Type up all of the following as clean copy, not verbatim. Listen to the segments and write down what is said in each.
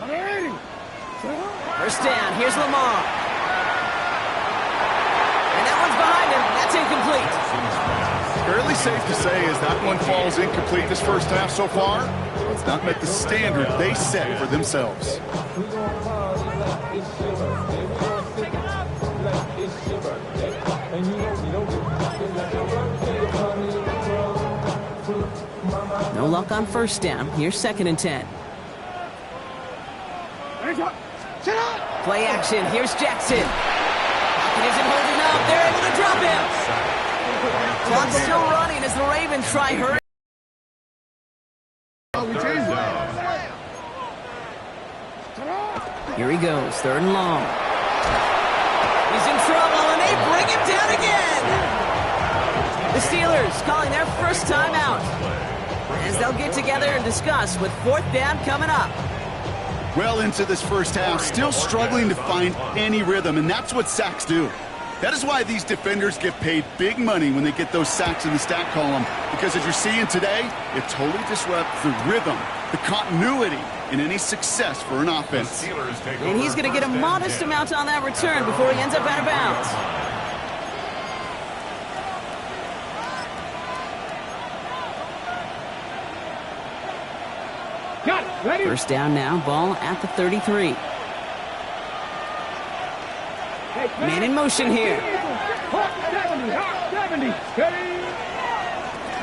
First down, here's Lamar. And that one's behind him. That's incomplete. Fairly safe to say as that one falls incomplete this first half so far. It's not met the standard they set for themselves. No luck on first down. Here's 2nd and 10. Play action. Here's Jackson. Pocket isn't holding up. They're able to drop him. Clock's still running as the Ravens try hurry. Here he goes. 3rd and long. He's in trouble, and they bring him down again. The Steelers calling their first time out as they'll get together and discuss with 4th down coming up. Well into this first half, still struggling to find any rhythm, and that's what sacks do. That is why these defenders get paid big money when they get those sacks in the stat column, because as you're seeing today, it totally disrupts the rhythm, the continuity, and any success for an offense. And he's going to get a modest amount on that return before he ends up out of bounds. First down now, ball at the 33. Man in motion here.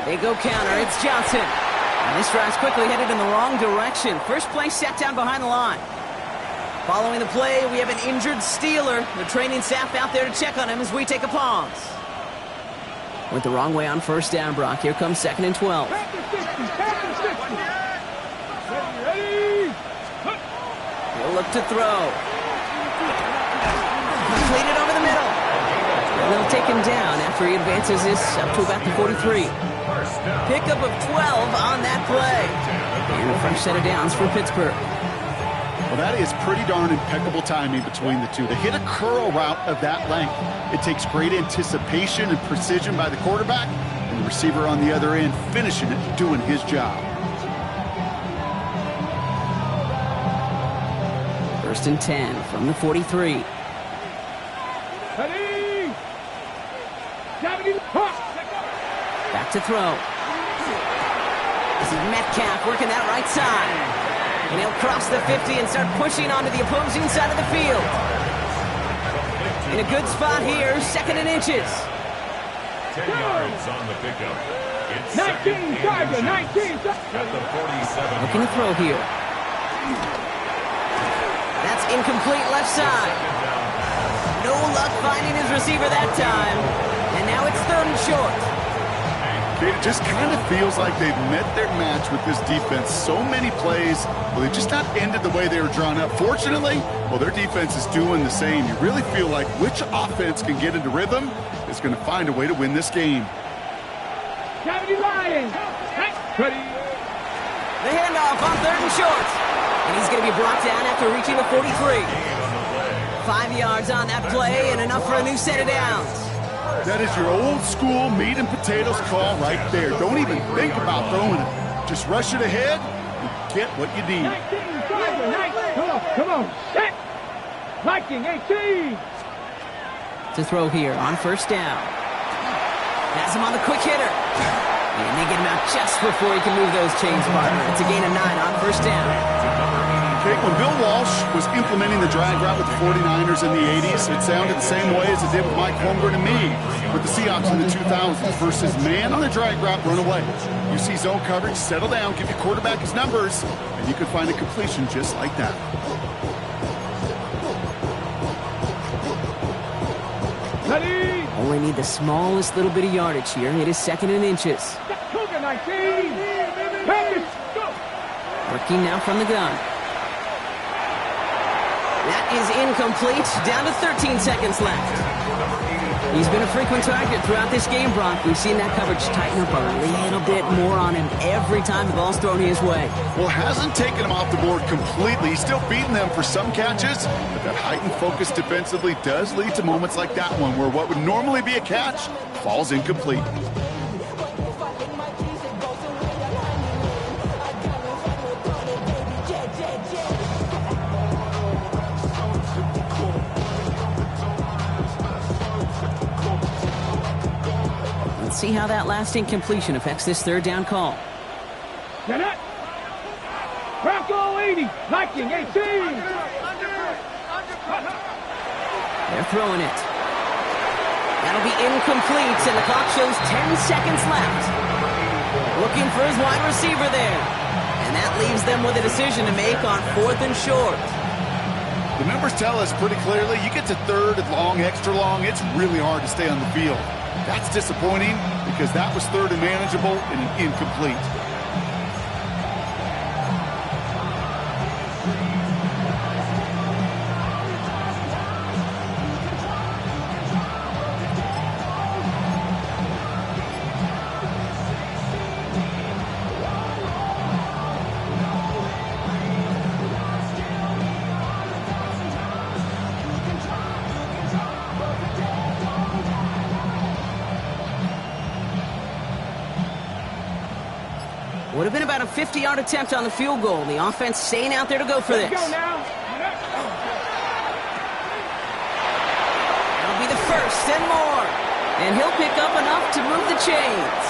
They go counter, it's Johnson. And this drive's quickly headed in the wrong direction. First play set down behind the line. Following the play, we have an injured Steeler. The training staff out there to check on him as we take a pause. Went the wrong way on first down, Brock. Here comes 2nd and 12. He'll look to throw. Completed over the middle. And they'll take him down after he advances this up to about the 43. Pickup of 12 on that play. And a fresh set of downs for Pittsburgh. Well, that is pretty darn impeccable timing between the two. To hit a curl route of that length, it takes great anticipation and precision by the quarterback, and the receiver on the other end finishing it, doing his job. 1st and 10 from the 43. Back to throw. This is Metcalf working that right side. And he'll cross the 50 and start pushing onto the opposing side of the field. In a good spot here, 2nd and inches. 10 yards on the pickup. It's 19 Tiger, 19 at the 47. Looking to throw here. That's incomplete left side. No luck finding his receiver that time. And now it's 3rd and short. It just kind of feels like they've met their match with this defense. So many plays, well, they've just not ended the way they were drawn up. Fortunately, well, their defense is doing the same. You really feel like which offense can get into rhythm is going to find a way to win this game. The handoff on 3rd and short. And he's going to be brought down after reaching the 43. 5 yards on that play and enough for a new set of downs. That is your old school meat and potatoes call right there. Don't even think about throwing it. Just rush it ahead and get what you need. 19 Tiger, 19. Come on, set. Viking 18. To throw here on first down. Has him on the quick hitter. And they get him out just before he can move those chains, partner. It's a gain of 9 on first down. Okay, when Bill Walsh was implementing the drag route with the 49ers in the 80s, it sounded the same way as it did with Mike Holmgren and me with the Seahawks in the 2000s versus man on the drag route, run away. You see zone coverage, settle down, give your quarterback his numbers, and you can find a completion just like that. Ready. Only need the smallest little bit of yardage here. It is 2nd and inches. Cougar 19. Practice. Go. Working now from the gun. That is incomplete. Down to 13 seconds left. He's been a frequent target throughout this game, Brock. We've seen that coverage tighten up a little bit more on him every time the ball's thrown his way. Well, hasn't taken him off the board completely. He's still beating them for some catches, but that heightened focus defensively does lead to moments like that one where what would normally be a catch falls incomplete. see how that last incompletion affects this third down call. Get it! Bronco 80, Viking 18! They're throwing it. That'll be incomplete, and the clock shows 10 seconds left. Looking for his wide receiver there. And that leaves them with a decision to make on 4th and short. The numbers tell us pretty clearly, you get to third and long, extra long, it's really hard to stay on the field. That's disappointing because that was third and manageable and an incomplete. Would have been about a 50-yard attempt on the field goal. The offense staying out there to go for this. Let's go now. That'll be the first and more. And he'll pick up enough to move the chains.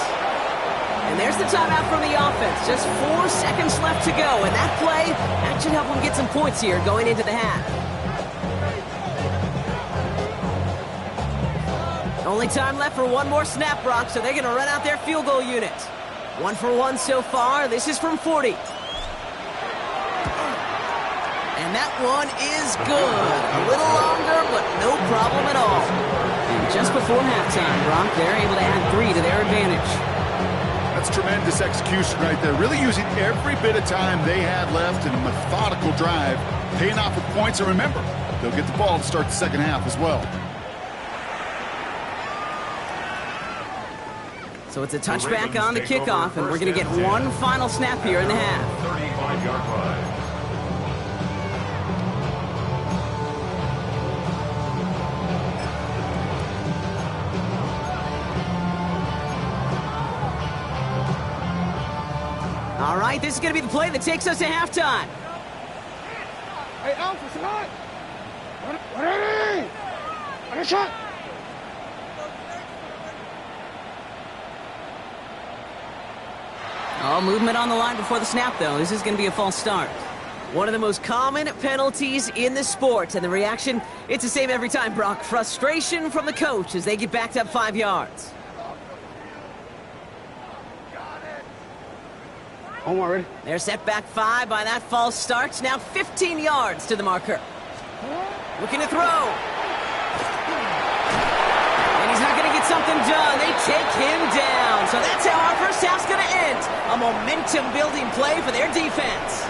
And there's the timeout from the offense. Just 4 seconds left to go. And that play, that should help them get some points here going into the half. Only time left for one more snap, Brock, so they're going to run out their field goal unit. 1 for 1 so far. This is from 40. And that one is good. A little longer, but no problem at all. And just before halftime, Brock, they're able to add 3 to their advantage. That's tremendous execution right there. Really using every bit of time they had left in a methodical drive, paying off with points. And remember, they'll get the ball to start the second half as well. So it's a touchback on the kickoff, and we're going to get one final snap here in the half. 35-yard line. All right, this is going to be the play that takes us to halftime. Hey, Alpha, come on! Ready! On a shot! Oh, movement on the line before the snap, though. This is going to be a false start. One of the most common penalties in the sport, and the reaction, it's the same every time, Brock. Frustration from the coach as they get backed up 5 yards. Omar, ready? They're set back 5 by that false start. Now 15 yards to the marker. Looking to throw. And he's not going to get something done. They take him down. So that's how our first half's going to end. A momentum-building play for their defense.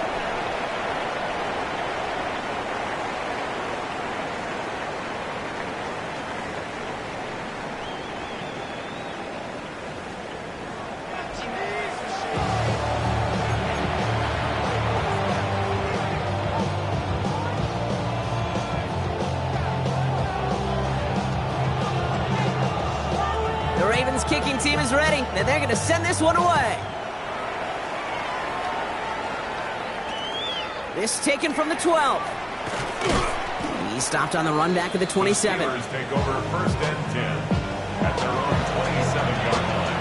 The Ravens kicking team is ready, and they're going to send this one away. This taken from the 12. He stopped on the run back of the 27. The Steelers take over first and 10 at their own 27-yard line.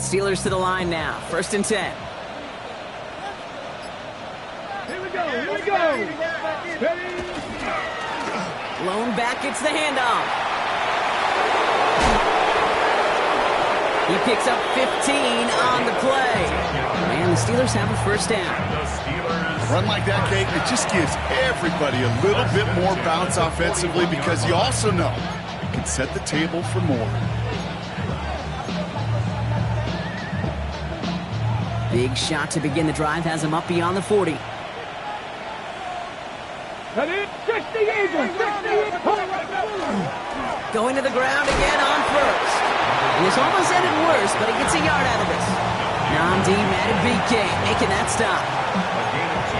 Steelers to the line now. 1st and 10. Here we go. Here we go. Ready? Lone back gets the handoff. He picks up 15 on the play. And the Steelers have a 1st down. A run like that, Kate, it just gives everybody a little bit more bounce offensively because you also know you can set the table for more. Big shot to begin the drive has him up beyond the 40. Going to the ground again on 1st. And this almost ended worse, but he gets a yard out of this. Namdi Madden making that stop.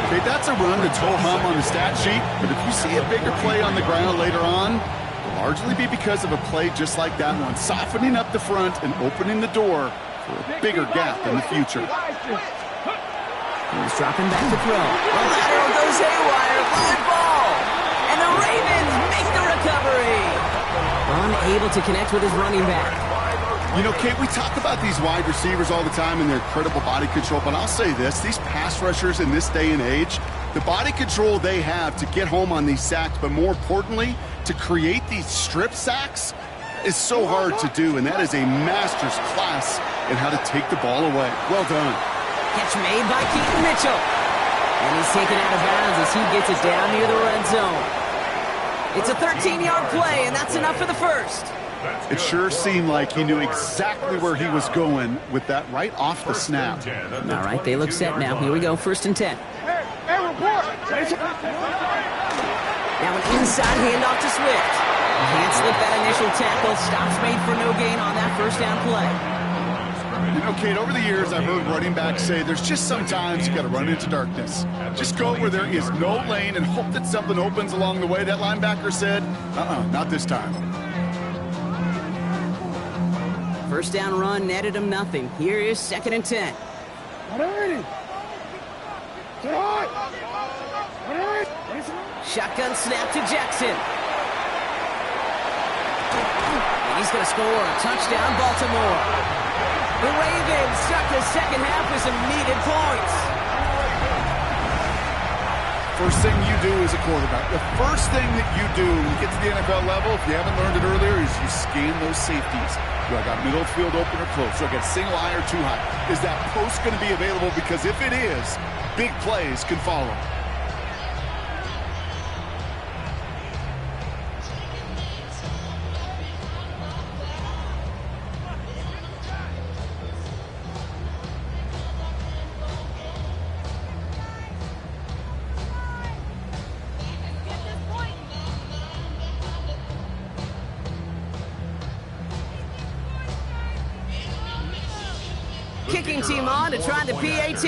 Okay, that's a run that's ho-hum on the stat sheet, but if you see a bigger play on the ground later on, it'll largely be because of a play just like that one, softening up the front and opening the door for a bigger gap in the future. He's dropping back to throw. The lateral goes haywire. Live ball. And the Ravens make the recovery. Unable to connect with his running back. You know, Kate, we talk about these wide receivers all the time and their incredible body control, but I'll say this, these pass rushers in this day and age, the body control they have to get home on these sacks, but more importantly, to create these strip sacks is so hard to do, and that is a master's class in how to take the ball away. Well done. Catch made by Keaton Mitchell. And he's taken out of bounds as he gets it down near the red zone. It's a 13-yard play, and that's enough for the 1st. It sure seemed like he knew exactly where he was going with that right off the snap. All right, they look set now. Here we go, 1st and 10. Now an inside handoff to Swift. He can't slip that initial tackle. Stops made for no gain on that 1st down play. You know, Kate, over the years, I've heard running backs say there's just sometimes you got to run into darkness. Just go where there is no lane and hope that something opens along the way. That linebacker said, not this time. 1st down run netted him nothing. Here is 2nd and 10. Shotgun snap to Jackson. And he's going to score a touchdown, Baltimore. The Ravens start the 2nd half with some needed points. First thing you do as a quarterback, the first thing that you do when you get to the NFL level, if you haven't learned it earlier, is you scan those safeties. Do I got middle field open or close? Do I got single high or too high? Is that post going to be available? Because if it is, big plays can follow. Kicking team on to try the PAT.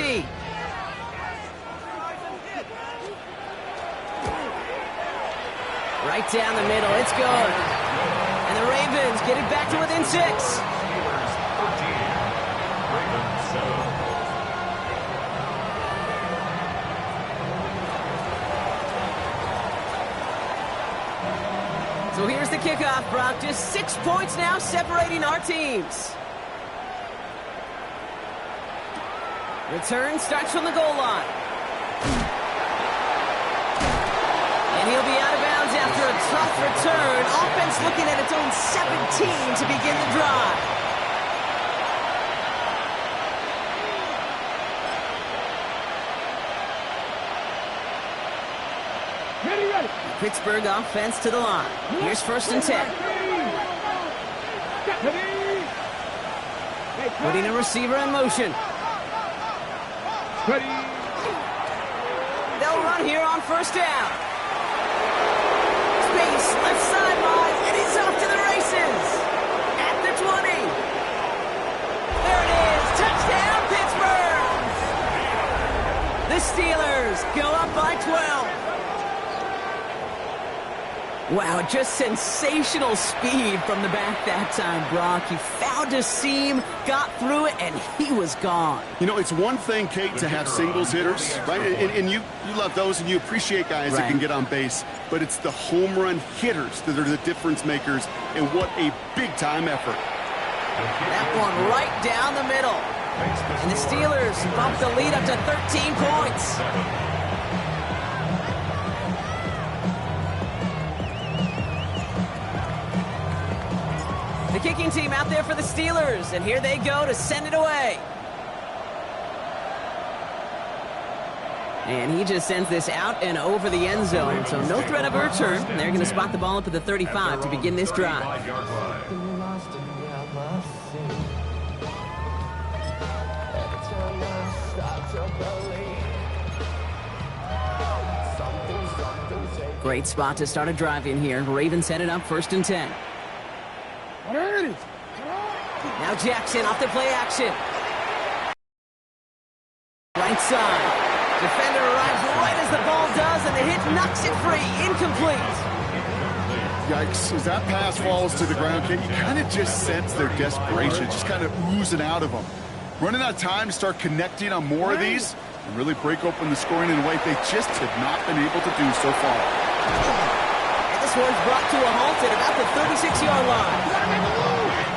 Right down the middle, it's good. And the Ravens get it back to within 6. So here's the kickoff, Brock. Just 6 points now separating our teams. Return starts from the goal line. And he'll be out of bounds after a tough return. Offense looking at its own 17 to begin the drive. Ready. Pittsburgh offense to the line. Here's 1st and 10. Putting a receiver in motion. Ready. They'll run here on 1st down. Space, left sideline, and he's off to the races. At the 20. There it is. Touchdown, Pittsburgh. The Steelers go up by 12. Wow, just sensational speed from the back that time, Brock. He found a seam, got through it, and he was gone. You know, it's one thing, Kate, to have singles hitters, right? And you love those, and you appreciate guys that can get on base. But it's the home run hitters that are the difference makers, and what a big-time effort. That one right down the middle. And the Steelers bump the lead up to 13 points. The kicking team out there for the Steelers, and here they go to send it away. And he just sends this out and over the end zone, so no threat of a return. They're going to spot the ball up at the 35 to begin this drive. Great spot to start a drive in here. Ravens set it up 1st and 10. Now Jackson off the play action. Right side. Defender arrives right as the ball does, and the hit knocks it free. Incomplete. Yikes. As that pass falls to the ground, you kind of just sense their desperation, just kind of oozing out of them. Running out of time to start connecting on more of these and really break open the scoring in a way they just have not been able to do so far. And this one's brought to a halt at about the 36-yard line.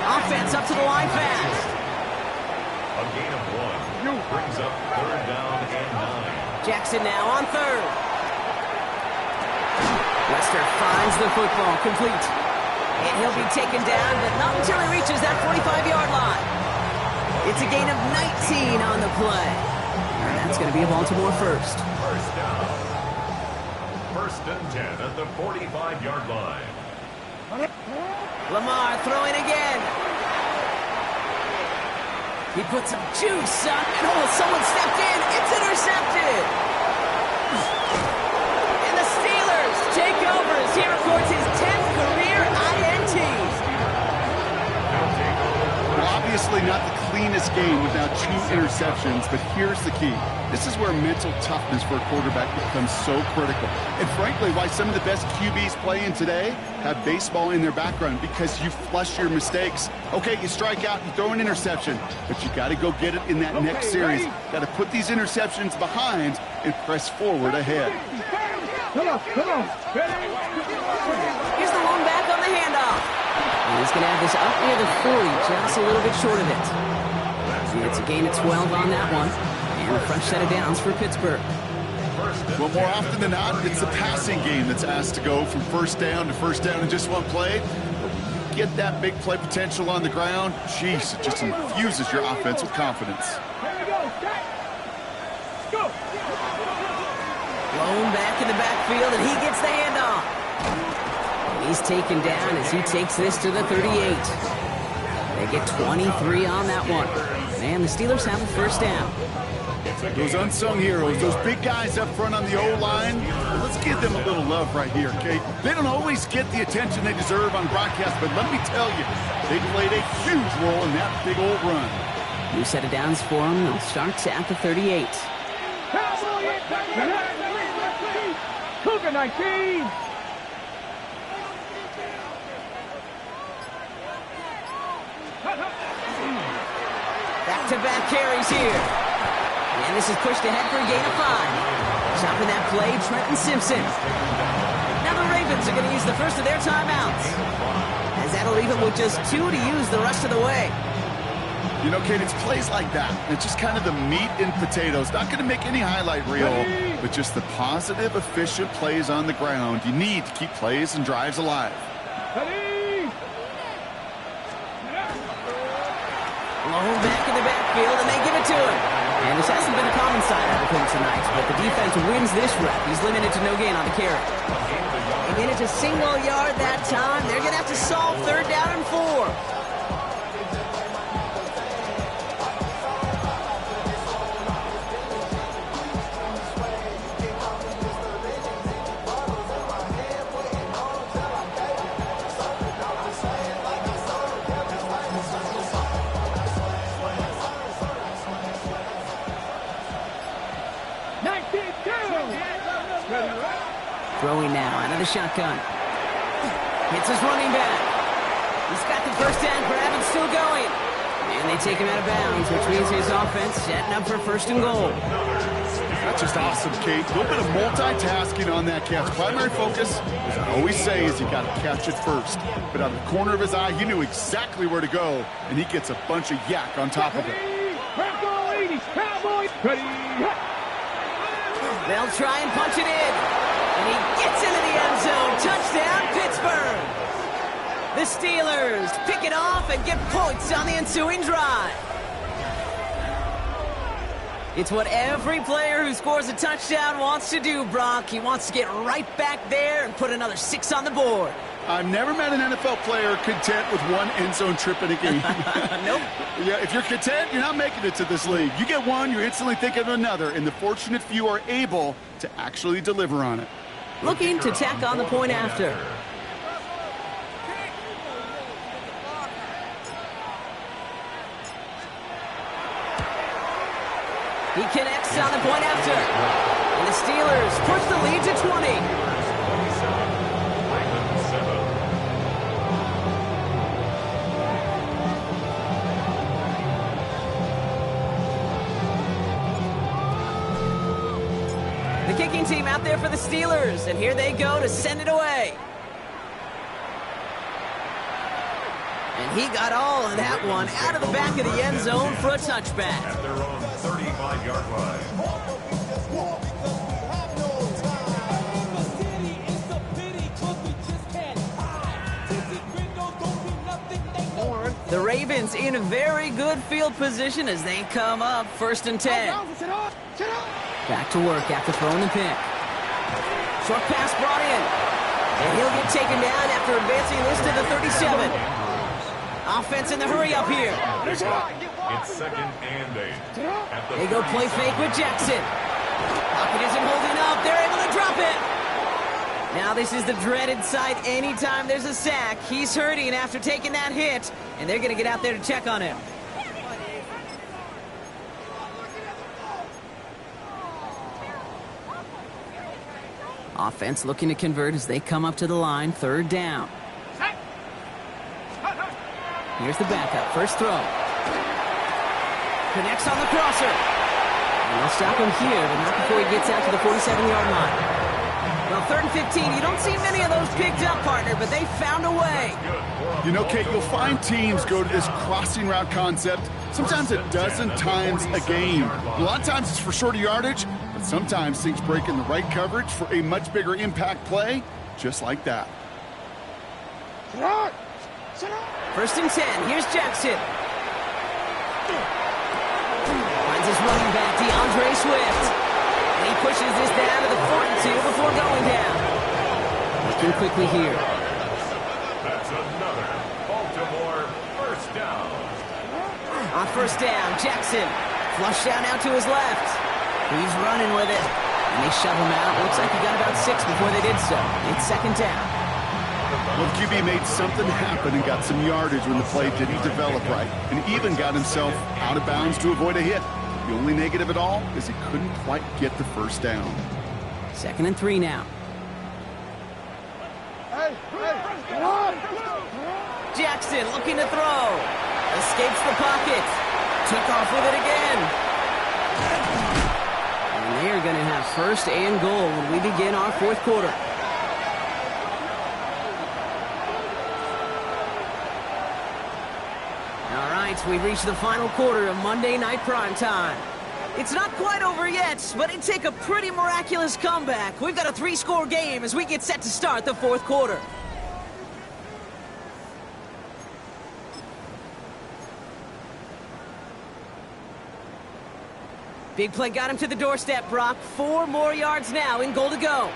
Offense up to the line fast. A gain of 1 brings up 3rd down and 9. Jackson now on 3rd. Lester finds the football complete. And he'll be taken down, but not until he reaches that 45-yard line. It's a gain of 19 on the play. And that's going to be a Baltimore first. First down. 1st and 10 at the 45-yard line. Lamar throwing again. He puts some juice on, and someone stepped in. It's intercepted. And the Steelers take over as he records his 10th career INTs. Well, obviously not the cleanest game without 2 interceptions, but here's the key. This is where mental toughness for a quarterback becomes so critical. And frankly, why some of the best QBs playing today have baseball in their background, because you flush your mistakes. Okay, you strike out, you throw an interception, but you got to go get it in that next series. Got to put these interceptions behind and press forward ahead. Come on. Here's the lone back on the handoff. And he's going to have this up near the 40, just a little bit short of it. And it's a gain of 12 on that one. And a fresh set of downs for Pittsburgh. Well, more often than not, it's the passing game that's asked to go from 1st down to 1st down in just one play. But when you get that big play potential on the ground, jeez, it just infuses your offense with confidence. Blown back in the backfield, and he gets the handoff. And he's taken down as he takes this to the 38. They get 23 on that one. And the Steelers have a 1st down. Those unsung heroes, those big guys up front on the O-line, let's give them a little love right here, okay? They don't always get the attention they deserve on broadcast, but let me tell you, they played a huge role in that big old run. New set of downs for them. They'll start at the 38. Cougar 19. Back-to-back carries here. And this is pushed ahead for a gain of 5. Chopping that play, Trenton Simpson. Now the Ravens are going to use the first of their timeouts, as that'll leave them with just 2 to use the rest of the way. You know, Kate, it's plays like that. It's just kind of the meat and potatoes. Not going to make any highlight reel, but just the positive, efficient plays on the ground. You need to keep plays and drives alive. Blown back in the backfield, and they give it to him. And this hasn't been a common side out of him tonight, but the defense wins this rep. He's limited to no gain on the carry. And then it's a single yard that time. They're going to have to solve 3rd down and 4. Throwing now out of the shotgun. Hits his running back. He's got the 1st down grab and still going. And they take him out of bounds, which means his offense setting up for 1st and goal. That's just awesome, Kate. A little bit of multitasking on that catch. Primary focus, as I always say, is you got to catch it first. But out of the corner of his eye, he knew exactly where to go, and he gets a bunch of yak on top of it. They'll try and punch it in. And he gets into the end zone. Touchdown, Pittsburgh. The Steelers pick it off and get points on the ensuing drive. It's what every player who scores a touchdown wants to do, Brock. He wants to get right back there and put another 6 on the board. I've never met an NFL player content with one end zone trip in a game. Nope. Yeah, if you're content, you're not making it to this league. You get one, you're instantly thinking of another, and the fortunate few are able to actually deliver on it. Looking to tack on the point after. He connects on the point after. And the Steelers push the lead to 20. The kicking team out there for the Steelers, and here they go to send it away. And he got all of that one out of the back of the end zone for a touchback. At their own 35-yard line. The Ravens in a very good field position as they come up 1st and 10. Back to work after throwing the pick. Short pass brought in. And he'll get taken down after advancing this to the 37. Offense in the hurry up here. It's 2nd and 8. They go play fake with Jackson. Pocket isn't holding up. They're able to drop it. Now this is the dreaded sight anytime there's a sack. He's hurting after taking that hit, and they're going to get out there to check on him. Offense looking to convert as they come up to the line, 3rd down. Here's the backup, first throw. Connects on the crosser. And they'll stop him here, but not before he gets out to the 47-yard line. Well, 3rd and 15, you don't see many of those picked up, partner, but they found a way. You know, Kate, you'll find teams go to this crossing route concept sometimes a dozen times a game. A lot of times it's for shorter yardage, but sometimes things break in the right coverage for a much bigger impact play, just like that. 1st and 10, here's Jackson. Finds his running back, DeAndre Swift. And he pushes this down to the 42 before going down. Looking quickly here. That's another Baltimore 1st down. On 1st down, Jackson. Flush down out to his left. He's running with it. And they shove him out. Looks like he got about 6 before they did so. It's 2nd down. Well, QB made something happen and got some yardage when the play didn't develop right, and even got himself out of bounds to avoid a hit. The only negative at all is he couldn't quite get the 1st down. 2nd and 3 now. Jackson looking to throw. Escapes the pocket. Took off with it again. And they are going to have 1st and goal when we begin our 4th quarter. We reach the final quarter of Monday Night Primetime. It's not quite over yet, but it'd take a pretty miraculous comeback. We've got a 3-score game as we get set to start the 4th quarter. Big play got him to the doorstep, Brock. 4 more yards now in goal to go.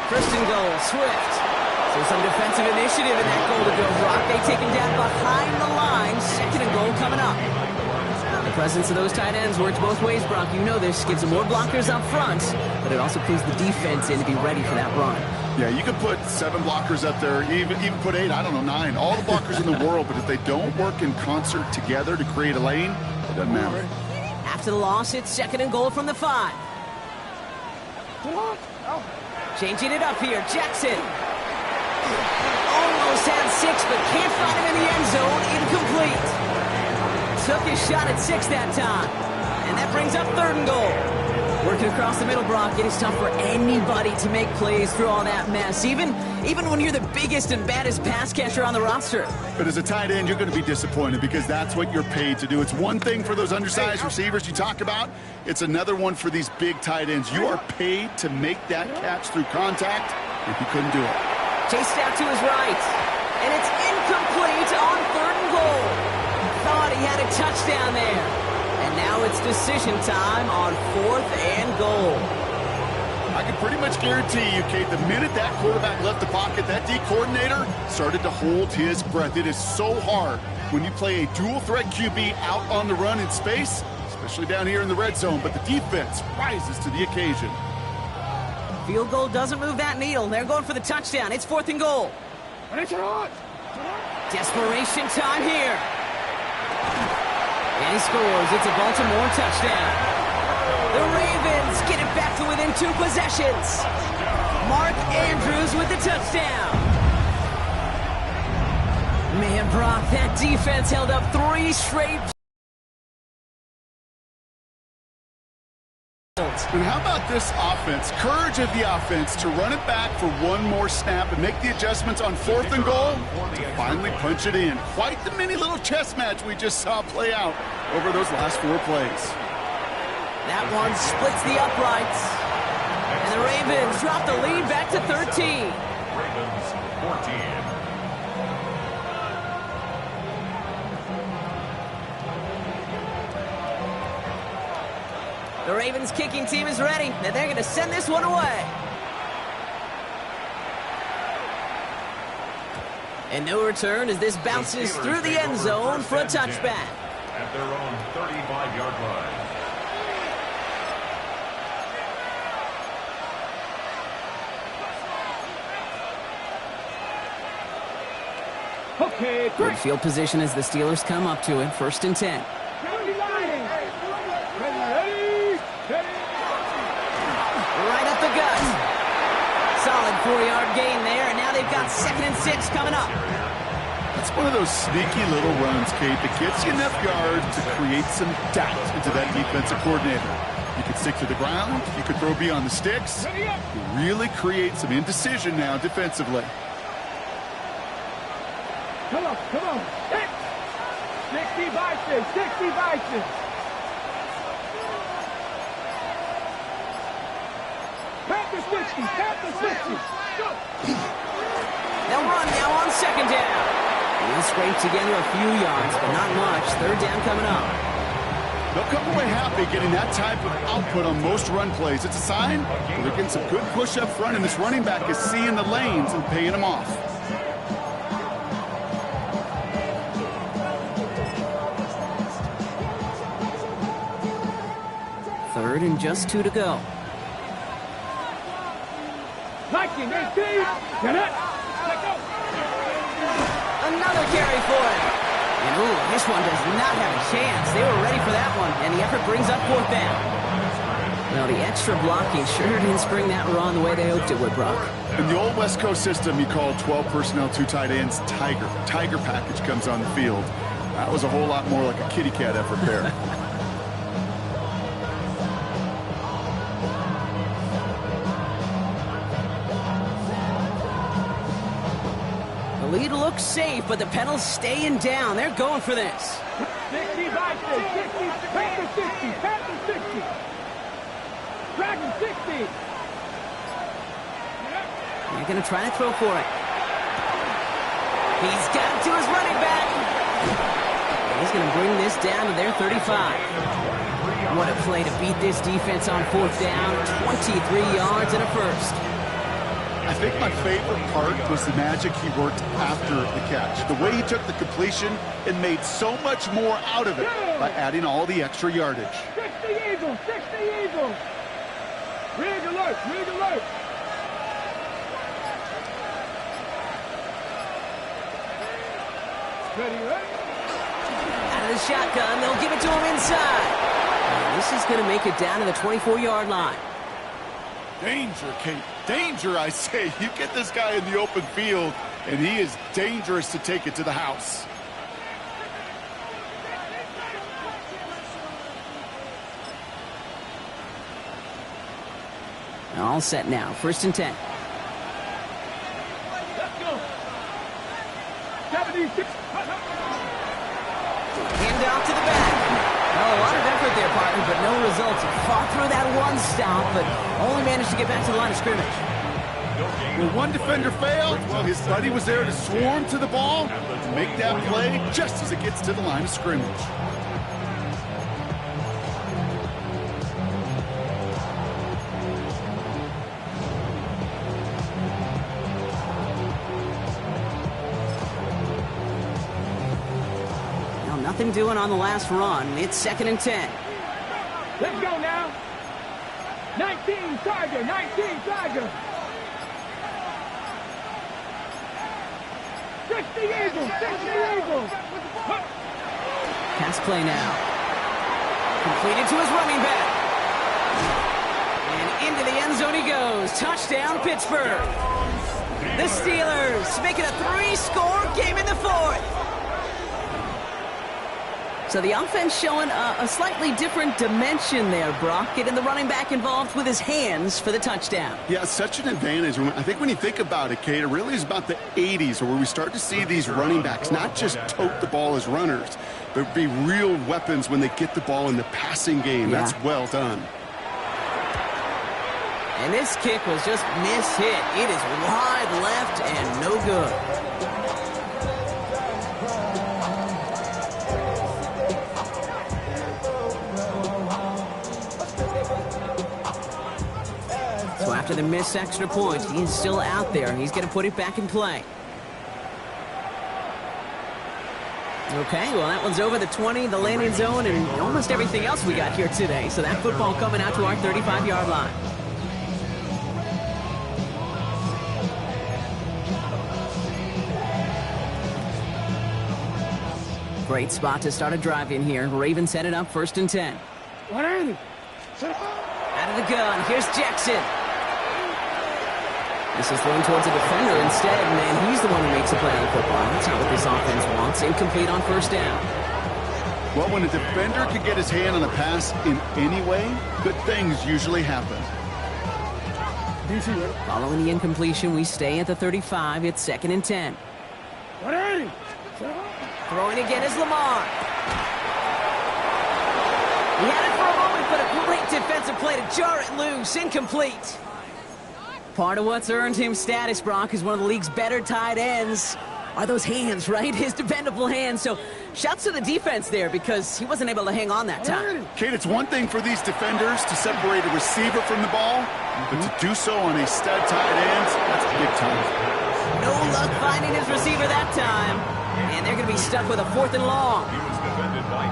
First and goal, Swift. So some defensive initiative in that goal to go, Brock. They take him down behind the line. 2nd and goal coming up. The presence of those tight ends works both ways, Brock. You know this. Gives them more blockers up front, but it also clues the defense in to be ready for that run. Yeah, you could put 7 blockers up there, even put 8, I don't know, 9. All the blockers in the world, but if they don't work in concert together to create a lane, it doesn't matter. After the loss, it's 2nd and goal from the 5. Changing it up here, Jackson. Almost had 6, but can't find him in the end zone. Incomplete. Took his shot at 6 that time. And that brings up 3rd and goal. Working across the middle, Brock, it is tough for anybody to make plays through all that mess, even when you're the biggest and baddest pass catcher on the roster. But as a tight end, you're going to be disappointed because that's what you're paid to do. It's one thing for those undersized receivers you talk about. It's another one for these big tight ends. You are paid to make that catch through contact, if you couldn't do it. Chased out to his right, and it's incomplete on 3rd and goal. Thought he had a touchdown there. And now it's decision time on 4th and goal. I can pretty much guarantee you, Kate, the minute that quarterback left the pocket, that D coordinator started to hold his breath. It is so hard when you play a dual-threat QB out on the run in space, especially down here in the red zone, but the defense rises to the occasion. Field goal doesn't move that needle. They're going for the touchdown. It's 4th and goal. Desperation time here. And he scores. It's a Baltimore touchdown. The Ravens get it back to within 2 possessions. Mark Andrews with the touchdown. Man, Brock, that defense held up 3 straight. And how about this offense? Courage of the offense to run it back for one more snap and make the adjustments on 4th and goal to finally punch it in. Quite the mini little chess match we just saw play out over those last 4 plays. That one splits the uprights. And the Ravens drop the lead back to 13. Ravens 14. The Ravens kicking team is ready, and they're going to send this one away. And no return as this bounces through the end zone for a touchback. At their own 35-yard line. Okay, Good field position as the Steelers come up to it. 1st and 10. Right up the gut. Solid 4-yard gain there, and now they've got 2nd and 6 coming up. That's one of those sneaky little runs, Kate, that gets you enough yards to create some doubt into that defensive coordinator. You could stick to the ground. You could throw beyond the sticks. You really create some indecision now defensively. Come on. 60 vices. Panther 60. Go. They'll run now on 2nd down. And they'll scrape together a few yards, but not much. 3rd down coming up. They'll come away happy getting that type of output on most run plays. It's a sign they're getting some good push up front, and this running back is seeing the lanes and paying them off. Third and just 2 to go. Liking 18. Get it. Let go. Another carry for it. And ooh, this one does not have a chance. They were ready for that one, and the effort brings up 4th down. Well, the extra blocking sure didn't spring that run the way they hoped it would, Brock. In the old West Coast system, you call 12 personnel, 2 tight ends, Tiger. Tiger package comes on the field. That was a whole lot more like a kitty cat effort there. The lead looks safe, but the pedals staying down. They're going for this. 60 vices. 60. Panther 60. Dragon 60. They're going to try to throw for it. He's got it to his running back. He's going to bring this down to their 35. What a play to beat this defense on 4th down. 23 yards and a first. I think my favorite part was the magic he worked after the catch. The way he took the completion and made so much more out of it by adding all the extra yardage. 60 Eagles. Rig alert. Ready. Out of the shotgun, they'll give it to him inside. And this is going to make it down to the 24-yard line. Danger, Kate. Danger, I say. You get this guy in the open field, and he is dangerous to take it to the house. All set now. 1st and 10. Let's go. 76. Hand off to the back. Oh, a lot of effort there, partner, but no results. He fought through that one stop, but only managed to get back to the line of scrimmage. When one defender failed, well, his buddy was there to swarm to the ball to make that play just as it gets to the line of scrimmage. Nothing doing on the last run. It's 2nd and 10. Let's go now. 19 Tiger, 19 Tiger. 60 Eagles, 60 Eagles. Pass play now. Completed to his running back. And into the end zone he goes. Touchdown, Pittsburgh. The Steelers make it a 3-score game in the 4th. So the offense showing a slightly different dimension there, Brock. Getting the running back involved with his hands for the touchdown. Yeah, such an advantage. I think when you think about it, Kate, it really is about the 80s where we start to see these running backs not just tote the ball as runners, but be real weapons when they get the ball in the passing game. Yeah. That's well done. And this kick was just mis-hit. It is wide left and no good. So after the missed extra point, he's still out there. He's going to put it back in play. Okay, well, that one's over the 20, the landing zone, and almost everything else we got here today. So that football coming out to our 35-yard line. Great spot to start a drive in here. Ravens set it up 1st and 10. Out Out of the gun, here's Jackson. This is thrown towards a defender instead, and he's the one who makes the play on the football. That's not what this offense wants. Incomplete on 1st down. Well, when a defender can get his hand on a pass in any way, good things usually happen. Following the incompletion, we stay at the 35. It's 2nd and 10. Throwing again is Lamar. He had it for a moment, but a great defensive play to jar it loose. Incomplete. Part of what's earned him status, Brock, is one of the league's better tight ends. Are those hands, right? His dependable hands. So shouts to the defense there because he wasn't able to hang on that time. Kate, it's one thing for these defenders to separate a receiver from the ball, but to do so on a stud tight end, that's big time. No luck finding his receiver that time. And they're going to be stuck with a 4th and long.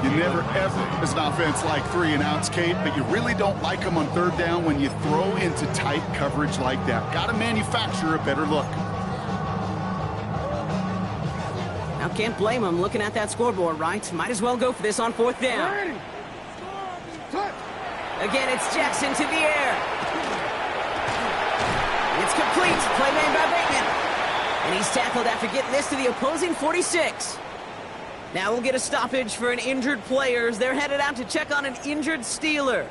You never, ever, as an offense, like 3-and-outs, Kate, but you really don't like them on 3rd down when you throw into tight coverage like that. Got to manufacture a better look. Now, can't blame him looking at that scoreboard, right? Might as well go for this on 4th down. Again, it's Jackson to the air. It's complete. Play made by Bateman. And he's tackled after getting this to the opposing 46. Now we'll get a stoppage for an injured player as they're headed out to check on an injured Steeler.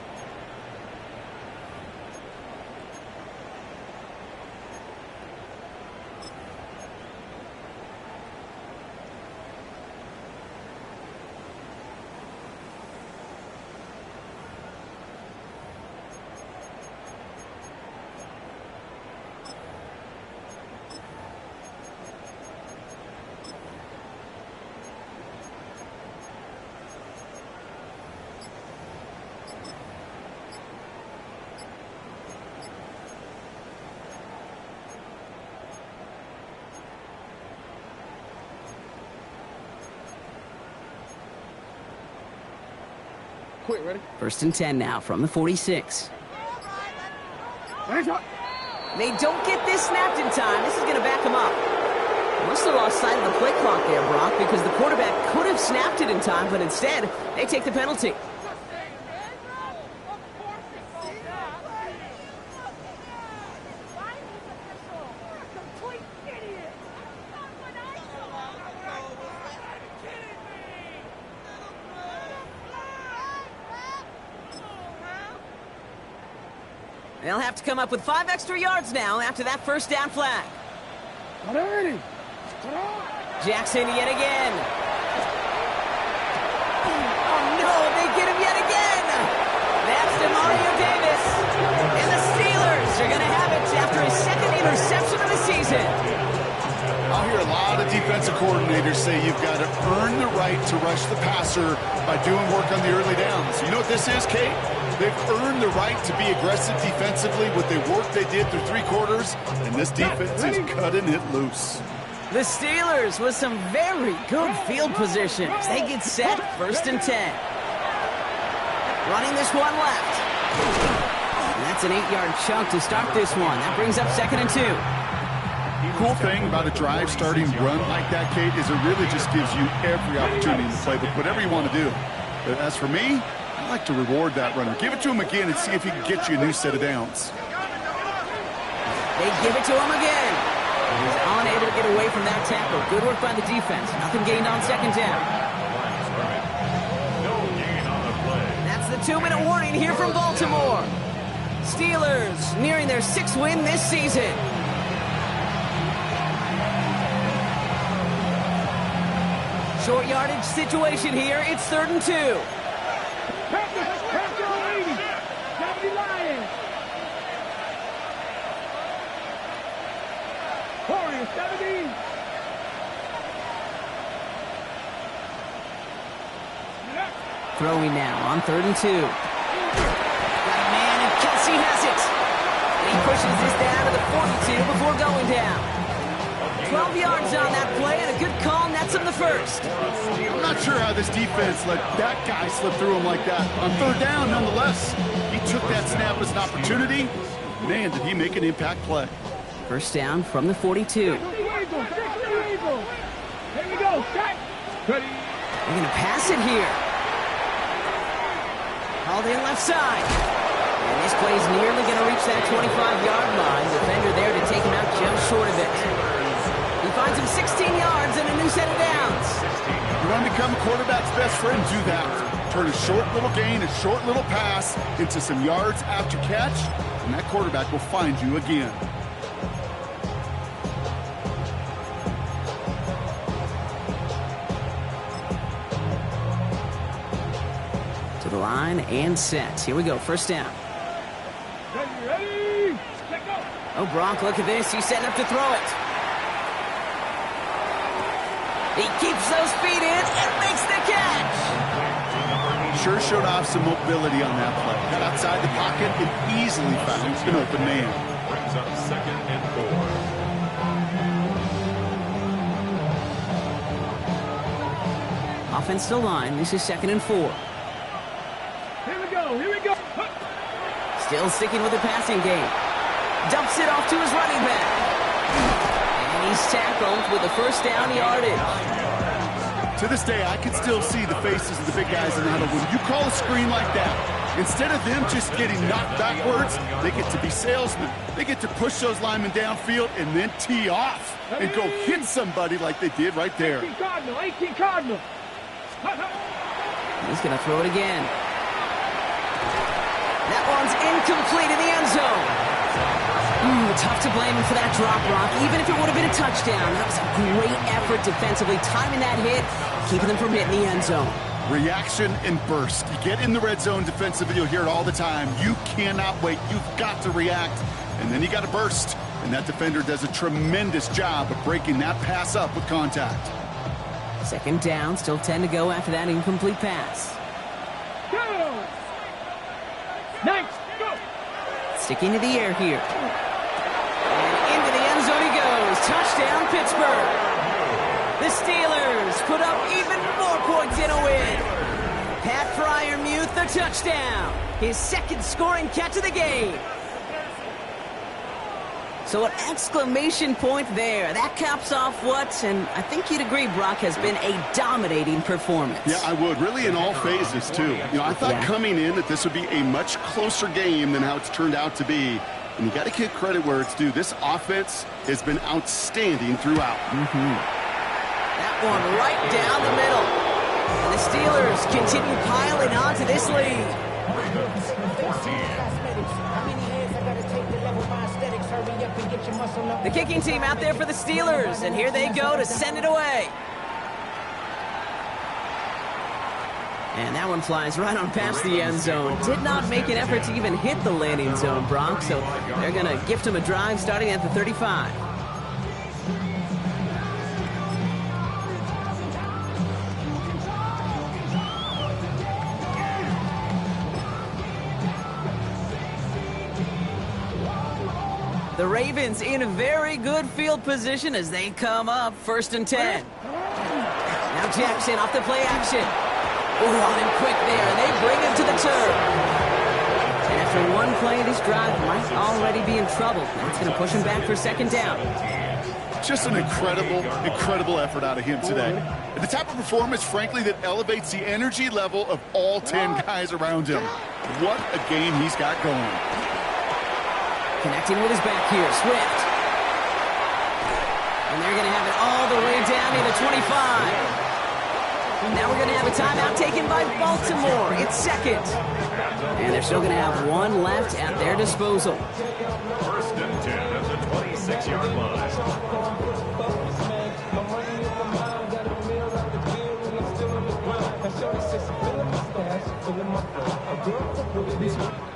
Quick, ready? 1st and 10 now from the 46. They don't get this snapped in time. This is going to back them up. Must have lost sight of the play clock there, Brock, because the quarterback could have snapped it in time, but instead, they take the penalty. They'll have to come up with 5 extra yards now after that first down flag. Jackson yet again. Oh no, they get him yet again. That's MoeDaBeast. And the Steelers are going to have it after his second interception of the season. I'll hear a lot of defensive coordinators say you've got to earn the right to rush the passer by doing work on the early downs. You know what this is, Kate? They've earned the right to be aggressive defensively with the work they did through 3 quarters, and this defense is cutting it loose. The Steelers with some very good field positions. They get set, 1st and 10. Running this one left. And that's an 8-yard chunk to start this one. That brings up 2nd and 2. Cool thing about a drive starting run like that, Kate, is it really just gives you every opportunity in the playbook, whatever you want to do. But as for me, I like to reward that runner. Give it to him again and see if he can get you a new set of downs. They give it to him again. He's unable to get away from that tackle. Good work by the defense. Nothing gained on 2nd down. No gain on the play. That's the 2-minute warning here from Baltimore. Steelers nearing their 6th win this season. Short yardage situation here. It's 3rd and 2. Throwing now on 3rd and 2. Got a man, and Kelsey has it. And he pushes this down to the 42 before going down. 12 yards on that play, and a good call nets him the 1st. I'm not sure how this defense let that guy slip through him like that. On 3rd down, nonetheless, he took that snap as an opportunity. Man, did he make an impact play. 1st down from the 42. Here we go, set. Ready. They're going to pass it here. Hauled in left side. And this play's nearly going to reach that 25-yard line. Defender there to take him out just short of it. He finds him 16 yards and a new set of downs. You want to become a quarterback's best friend, do that. Turn a short little gain, a short little pass into some yards after catch, and that quarterback will find you again. To the line and set. Here we go, 1st down. Ready, let go. Oh, Brock, look at this. He's setting up to throw it. He keeps those feet in and makes the catch. Sure showed off some mobility on that play. Got outside the pocket and easily found an open man. Brings up 2nd and 4. Offensive line. This is 2nd and 4. Here we go, here we go. Still sticking with the passing game. Dumps it off to his running back. And he's tackled with a 1st down yardage. To this day, I can still see the faces of the big guys in the huddle. When you call a screen like that, instead of them just getting knocked backwards, they get to be salesmen. They get to push those linemen downfield and then tee off and go hit somebody like they did right there. 18 Cardinal, 18 Cardinal. He's going to throw it again. That one's incomplete in the end zone. Tough to blame him for that drop, Rock. Even if it would have been a touchdown, that was a great effort defensively, timing that hit, keeping them from hitting the end zone. Reaction and burst. You get in the red zone defensively, you'll hear it all the time. You cannot wait. You've got to react, and then you got to burst. And that defender does a tremendous job of breaking that pass up with contact. 2nd down, still 10 to go after that incomplete pass. Go! Nice, go! Sticking to the air here. And into the end zone he goes. Touchdown, Pittsburgh. The Steelers put up even more points in a win. Pat Freiermuth, the touchdown. His 2nd scoring catch of the game. So an exclamation point there. That caps off what, and I think you'd agree, Brock, has been a dominating performance. Yeah, I would. Really in all phases, too. You know, I thought coming in that this would be a much closer game than how it's turned out to be. And you got to give credit where it's due. This offense has been outstanding throughout. That one right down the middle. And the Steelers continue piling on to this lead. The kicking team out there for the Steelers, and here they go to send it away. And that one flies right on past the end zone. Did not make an effort to even hit the landing zone, Brock, so they're going to gift him a drive starting at the 35. The Ravens in a very good field position as they come up 1st and 10. Now Jackson off the play action. Ooh, on him quick there, and they bring him to the turf. And after one play, this drive might already be in trouble. That's going to push him back for 2nd down. Just an incredible effort out of him today. And the type of performance, frankly, that elevates the energy level of all 10 guys around him. What a game he's got going. Connecting with his back here, Swift. And they're going to have it all the way down to the 25. Now we're going to have a timeout taken by Baltimore. It's 2nd. And they're still going to have one left at their disposal. 1st and 10 at the 26-yard line.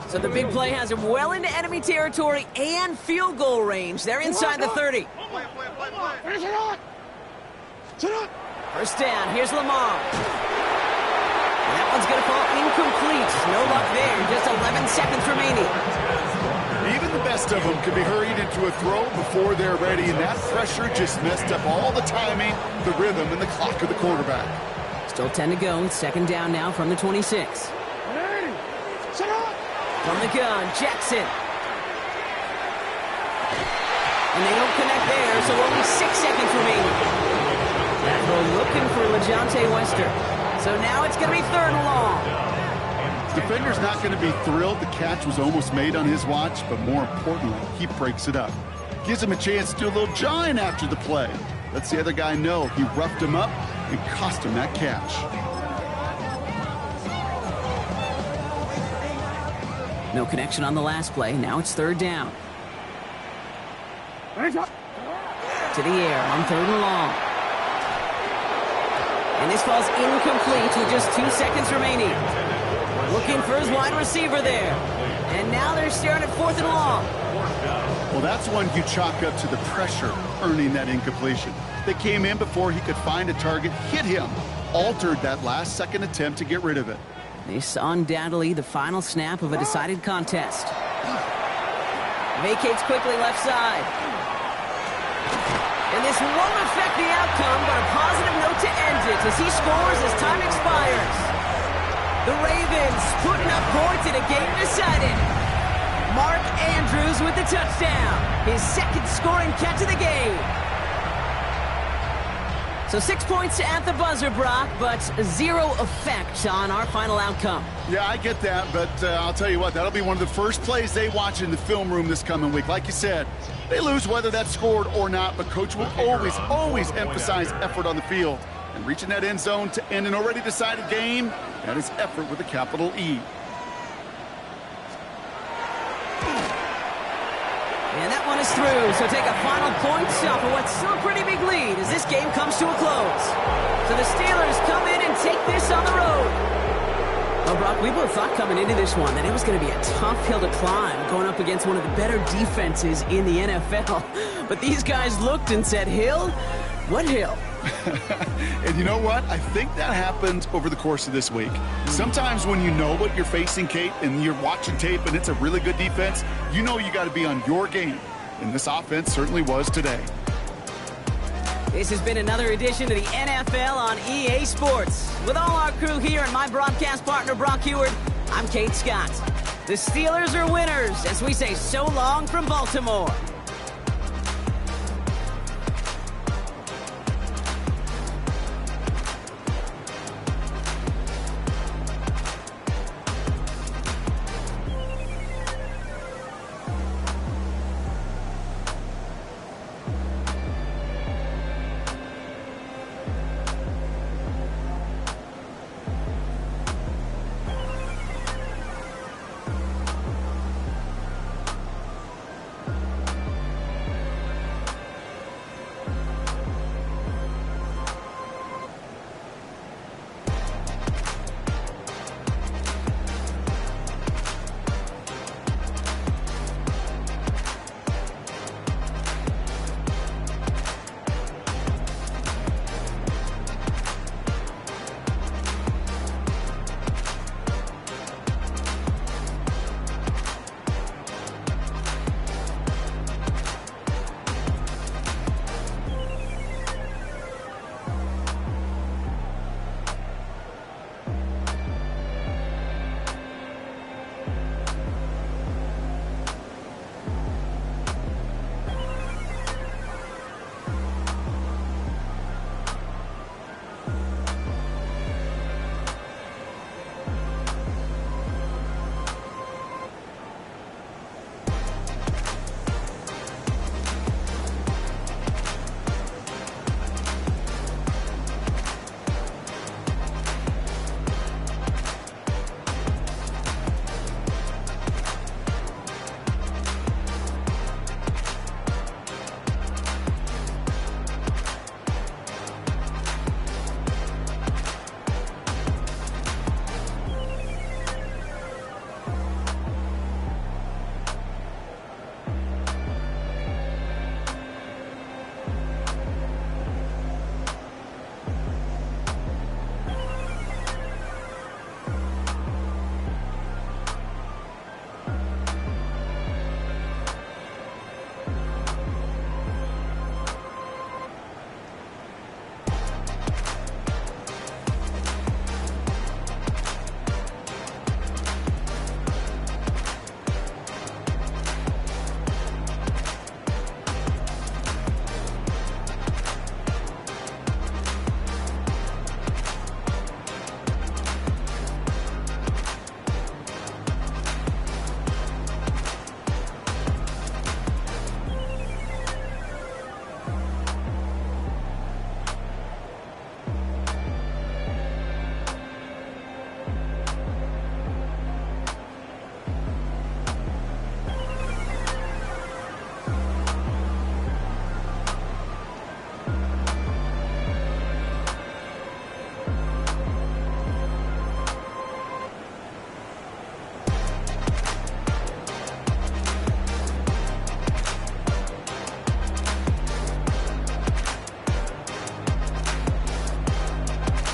So the big play has him well into enemy territory and field goal range. They're inside the 30. First down, here's Lamar. And that one's going to fall incomplete. No luck there, just 11 seconds remaining. Even the best of them could be hurried into a throw before they're ready, and that pressure just messed up all the timing, the rhythm, and the clock of the quarterback. Still 10 to go, 2nd down now from the 26. From the gun, Jackson. And they don't connect there, so only 6 seconds remaining. And we're looking for LeJohntay Wester. So now it's going to be 3rd and long. Defender's not going to be thrilled the catch was almost made on his watch, but more importantly, he breaks it up. Gives him a chance to do a little jawing after the play. Lets the other guy know he roughed him up and cost him that catch. No connection on the last play. Now it's 3rd down. To the air on 3rd and long. And this falls incomplete with just 2 seconds remaining. Looking for his wide receiver there. And now they're staring at 4th and long. Well, that's one you chalk up to the pressure earning that incompletion. They came in before he could find a target, hit him, altered that last-second attempt to get rid of it. This undoubtedly the final snap of a decided contest. Vacates quickly left side. And this won't affect the outcome, but a positive note to end it as he scores as time expires. The Ravens putting up points in a game decided. Mark Andrews with the touchdown. His 2nd scoring catch of the game. So 6 points at the buzzer, Brock, but 0 effect on our final outcome. Yeah, I get that, but I'll tell you what, that'll be one of the first plays they watch in the film room this coming week. Like you said, they lose whether that's scored or not, but Coach will always emphasize effort on the field. And reaching that end zone to end an already decided game, that is effort with a capital E. And that one is through, so take a final point off of what's still a pretty big lead as this game comes to a close. So the Steelers come in and take this on the road. Well, Brock, we both thought coming into this one that it was going to be a tough hill to climb going up against one of the better defenses in the NFL. But these guys looked and said, Hill? What hill? And you know what? I think that happened over the course of this week. Sometimes when you know what you're facing, Kate, and you're watching tape and it's a really good defense, you know you got to be on your game. And this offense certainly was today. This has been another edition of the NFL on EA Sports. With all our crew here and my broadcast partner, Brock Heward, I'm Kate Scott. The Steelers are winners as we say so long from Baltimore.